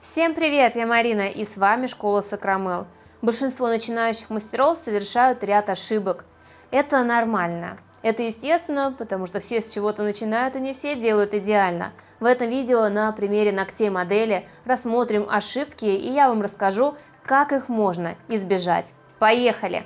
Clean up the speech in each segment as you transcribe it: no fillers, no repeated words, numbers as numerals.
Всем привет, я Марина, и с вами Школа Сакрамел. Большинство начинающих мастеров совершают ряд ошибок. Это нормально. Это естественно, потому что все с чего-то начинают, и не все делают идеально. В этом видео на примере ногтей модели рассмотрим ошибки, и я вам расскажу, как их можно избежать. Поехали!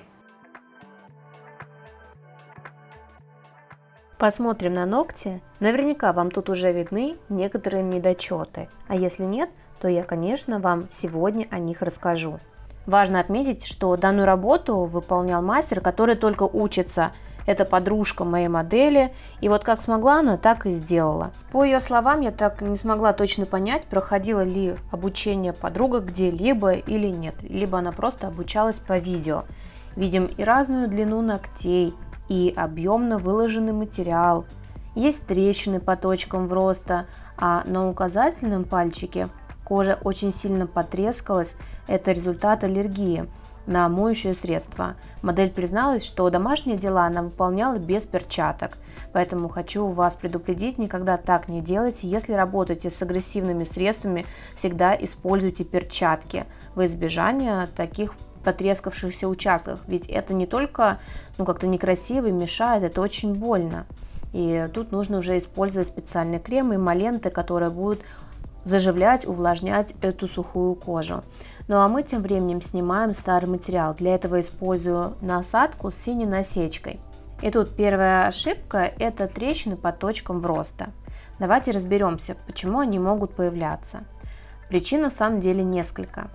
Посмотрим на ногти. Наверняка вам тут уже видны некоторые недочеты, а если нет, то я, конечно, вам сегодня о них расскажу. Важно отметить, что данную работу выполнял мастер, который только учится. Это подружка моей модели, и вот как смогла она, так и сделала. По ее словам, я так и не смогла точно понять, проходила ли обучение подруга где-либо или нет, либо она просто обучалась по видео. Видим и разную длину ногтей, и объемно выложенный материал. Есть трещины по точкам вроста, а на указательном пальчике кожа очень сильно потрескалась. Это результат аллергии на моющее средство. Модель призналась, что домашние дела она выполняла без перчаток. Поэтому хочу вас предупредить, никогда так не делайте. Если работаете с агрессивными средствами, всегда используйте перчатки во избежание таких потрескавшихся участков. Ведь это не только как-то некрасиво и мешает, это очень больно. И тут нужно уже использовать специальные кремы, эмолленты, которые будут заживлять, увлажнять эту сухую кожу. Ну а мы тем временем снимаем старый материал. Для этого использую насадку с синей насечкой. И тут первая ошибка – это трещины по точкам вроста. Давайте разберемся, почему они могут появляться. Причин на самом деле несколько.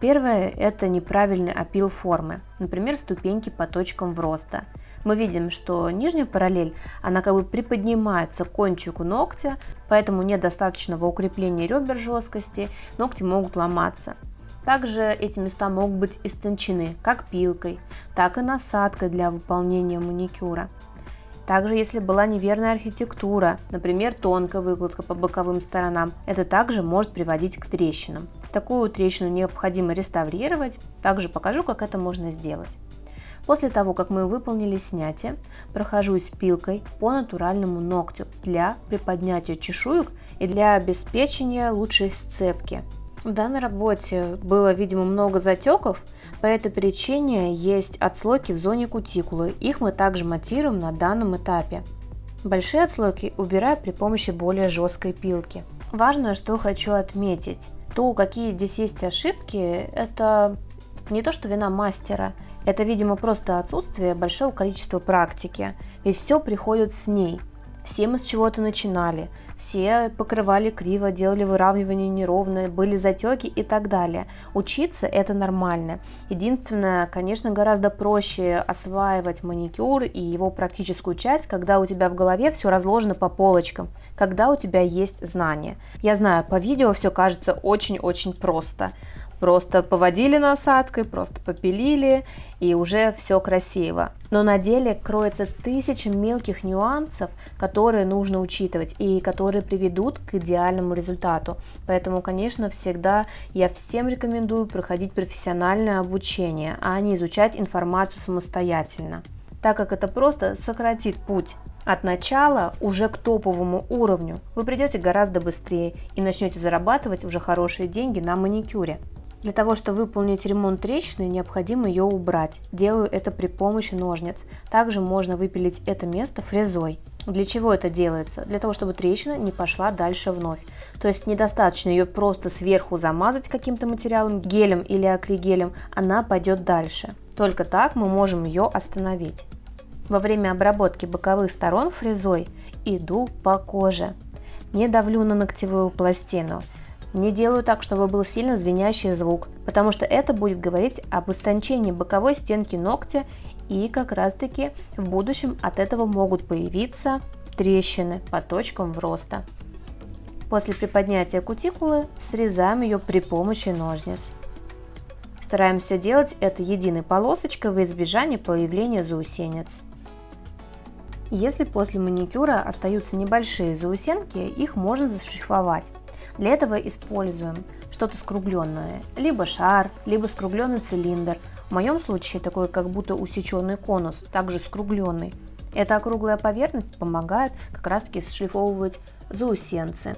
Первое – это неправильный опил формы, например, ступеньки по точкам вроста. Мы видим, что нижняя параллель, она как бы приподнимается к кончику ногтя, поэтому нет достаточного укрепления ребер жесткости, ногти могут ломаться. Также эти места могут быть истончены как пилкой, так и насадкой для выполнения маникюра. Также, если была неверная архитектура, например, тонкая выкладка по боковым сторонам, это также может приводить к трещинам. Такую трещину необходимо реставрировать, также покажу, как это можно сделать. После того, как мы выполнили снятие, прохожусь пилкой по натуральному ногтю для приподнятия чешуек и для обеспечения лучшей сцепки. В данной работе было, видимо, много затеков, по этой причине есть отслойки в зоне кутикулы, их мы также монтируем на данном этапе. Большие отслойки убираю при помощи более жесткой пилки. Важно, что хочу отметить, то, какие здесь есть ошибки, это не то, что вина мастера, это, видимо, просто отсутствие большого количества практики, ведь все приходит с ней. Все мы с чего-то начинали, все покрывали криво, делали выравнивание неровное, были затеки и так далее. Учиться это нормально. Единственное, конечно, гораздо проще осваивать маникюр и его практическую часть, когда у тебя в голове все разложено по полочкам, когда у тебя есть знания. Я знаю, по видео все кажется очень-очень просто. Просто поводили насадкой, просто попилили, и уже все красиво. Но на деле кроется тысячи мелких нюансов, которые нужно учитывать и которые приведут к идеальному результату. Поэтому, конечно, всегда я всем рекомендую проходить профессиональное обучение, а не изучать информацию самостоятельно, так как это просто сократит путь от начала уже к топовому уровню. Вы придете гораздо быстрее и начнете зарабатывать уже хорошие деньги на маникюре. Для того, чтобы выполнить ремонт трещины, необходимо ее убрать. Делаю это при помощи ножниц. Также можно выпилить это место фрезой. Для чего это делается? Для того, чтобы трещина не пошла дальше вновь. То есть недостаточно ее просто сверху замазать каким-то материалом, гелем или акригелем, она пойдет дальше. Только так мы можем ее остановить. Во время обработки боковых сторон фрезой иду по коже. Не давлю на ногтевую пластину. Не делаю так, чтобы был сильно звенящий звук, потому что это будет говорить об истончении боковой стенки ногтя, и как раз таки в будущем от этого могут появиться трещины по точкам вроста. После приподнятия кутикулы срезаем ее при помощи ножниц. Стараемся делать это единой полосочкой во избежание появления заусенец. Если после маникюра остаются небольшие заусенки, их можно зашлифовать. Для этого используем что-то скругленное, либо шар, либо скругленный цилиндр. В моем случае такой как будто усеченный конус, также скругленный. Эта округлая поверхность помогает как раз таки шлифовывать заусенцы.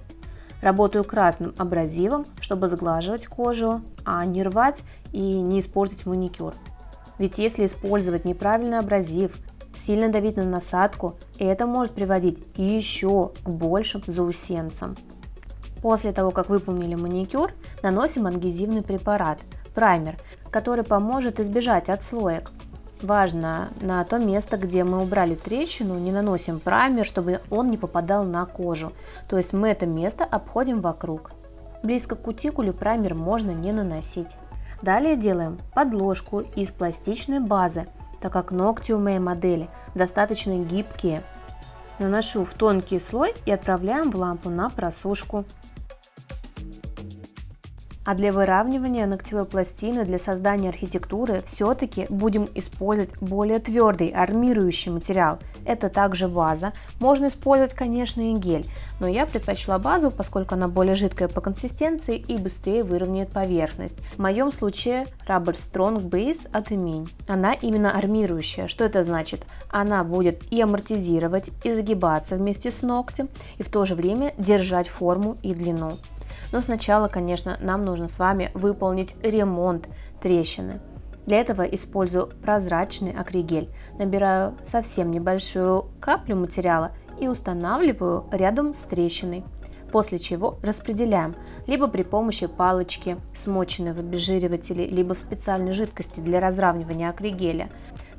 Работаю красным абразивом, чтобы сглаживать кожу, а не рвать и не испортить маникюр. Ведь если использовать неправильный абразив, сильно давить на насадку, это может приводить еще к большим заусенцам. После того, как выполнили маникюр, наносим адгезивный препарат, праймер, который поможет избежать отслоек. Важно, на то место, где мы убрали трещину, не наносим праймер, чтобы он не попадал на кожу. То есть мы это место обходим вокруг. Близко к кутикуле праймер можно не наносить. Далее делаем подложку из пластичной базы, так как ногти у моей модели достаточно гибкие. Наношу в тонкий слой и отправляем в лампу на просушку. А для выравнивания ногтевой пластины, для создания архитектуры все-таки будем использовать более твердый армирующий материал. Это также база. Можно использовать, конечно, и гель, но я предпочла базу, поскольку она более жидкая по консистенции и быстрее выровняет поверхность. В моем случае Rubber Strong Base от Emin. Она именно армирующая. Что это значит? Она будет и амортизировать, и загибаться вместе с ногтем, и в то же время держать форму и длину. Но сначала, конечно, нам нужно с вами выполнить ремонт трещины. Для этого использую прозрачный акригель. Набираю совсем небольшую каплю материала и устанавливаю рядом с трещиной. После чего распределяем либо при помощи палочки, смоченной в обезжиривателе, либо в специальной жидкости для разравнивания акригеля.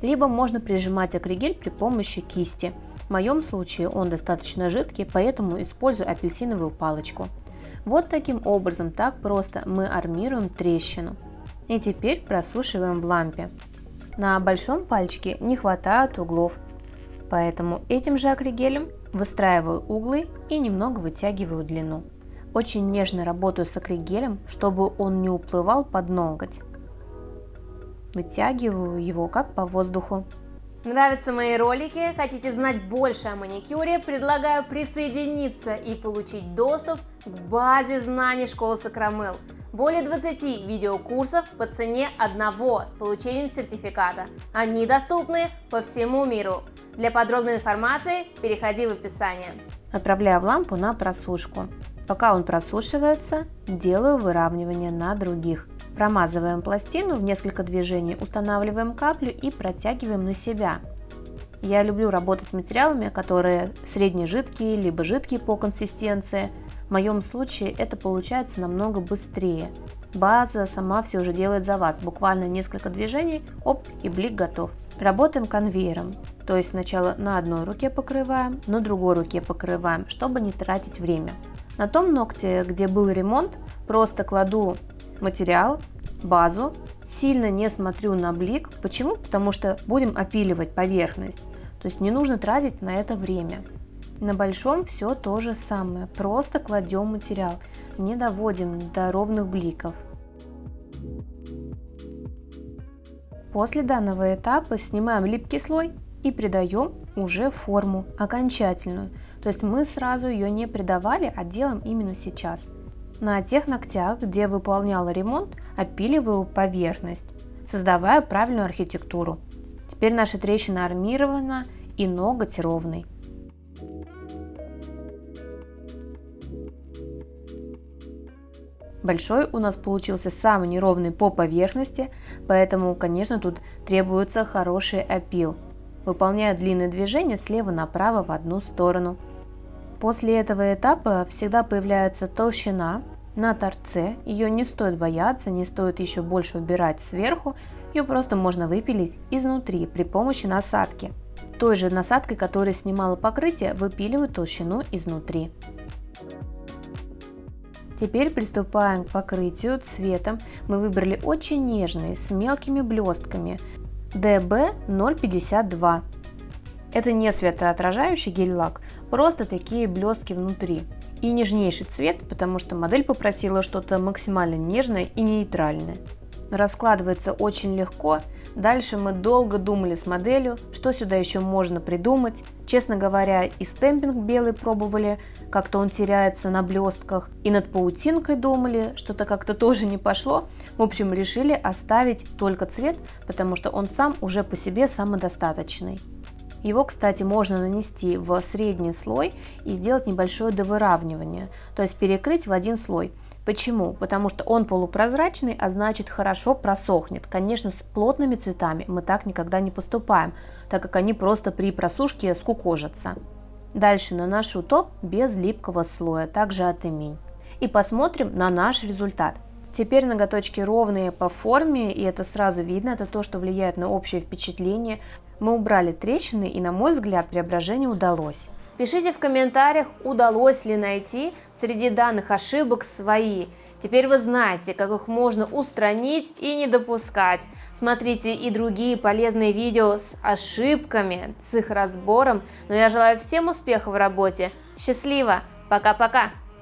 Либо можно прижимать акригель при помощи кисти. В моем случае он достаточно жидкий, поэтому использую апельсиновую палочку. Вот таким образом, так просто мы армируем трещину. И теперь просушиваем в лампе. На большом пальчике не хватает углов, поэтому этим же акригелем выстраиваю углы и немного вытягиваю длину. Очень нежно работаю с акригелем, чтобы он не уплывал под ноготь. Вытягиваю его как по воздуху. Нравятся мои ролики? Хотите знать больше о маникюре? Предлагаю присоединиться и получить доступ к базе знаний школы Сакрамел. Более 20 видеокурсов по цене одного с получением сертификата. Они доступны по всему миру. Для подробной информации переходи в описание. Отправляю в лампу на просушку. Пока он просушивается, делаю выравнивание на других. Промазываем пластину в несколько движений, устанавливаем каплю и протягиваем на себя. Я люблю работать с материалами, которые среднежидкие, либо жидкие по консистенции. В моем случае это получается намного быстрее. База сама все уже делает за вас. Буквально несколько движений, оп, и блик готов. Работаем конвейером. То есть сначала на одной руке покрываем, на другой руке покрываем, чтобы не тратить время. На том ногте, где был ремонт, просто кладу материал, базу, сильно не смотрю на блик. Почему? Потому что будем опиливать поверхность, то есть не нужно тратить на это время. На большом все то же самое, просто кладем материал, не доводим до ровных бликов. После данного этапа снимаем липкий слой и придаем уже форму окончательную, то есть мы сразу ее не придавали, а делаем именно сейчас. На тех ногтях, где выполняла ремонт, опиливаю поверхность, создавая правильную архитектуру. Теперь наша трещина армирована и ноготь ровный. Большой у нас получился самый неровный по поверхности, поэтому, конечно, тут требуется хороший опил. Выполняю длинные движения слева направо в одну сторону. После этого этапа всегда появляется толщина на торце, ее не стоит бояться, не стоит еще больше убирать сверху, ее просто можно выпилить изнутри при помощи насадки. Той же насадкой, которая снимала покрытие, выпиливаю толщину изнутри. Теперь приступаем к покрытию цветом. Мы выбрали очень нежный, с мелкими блестками DB052. Это не светоотражающий гель-лак, просто такие блестки внутри. И нежнейший цвет, потому что модель попросила что-то максимально нежное и нейтральное. Раскладывается очень легко. Дальше мы долго думали с моделью, что сюда еще можно придумать. Честно говоря, и стемпинг белый пробовали, как-то он теряется на блестках. И над паутинкой думали, что-то как-то тоже не пошло. В общем, решили оставить только цвет, потому что он сам уже по себе самодостаточный. Его, кстати, можно нанести в средний слой и сделать небольшое довыравнивание, то есть перекрыть в один слой. Почему? Потому что он полупрозрачный, а значит хорошо просохнет. Конечно, с плотными цветами мы так никогда не поступаем, так как они просто при просушке скукожатся. Дальше наношу топ без липкого слоя, также от Эминь. И посмотрим на наш результат. Теперь ноготочки ровные по форме, и это сразу видно, это то, что влияет на общее впечатление. Мы убрали трещины, и, на мой взгляд, преображение удалось. Пишите в комментариях, удалось ли найти среди данных ошибок свои. Теперь вы знаете, как их можно устранить и не допускать. Смотрите и другие полезные видео с ошибками, с их разбором. Но я желаю всем успехов в работе. Счастливо! Пока-пока!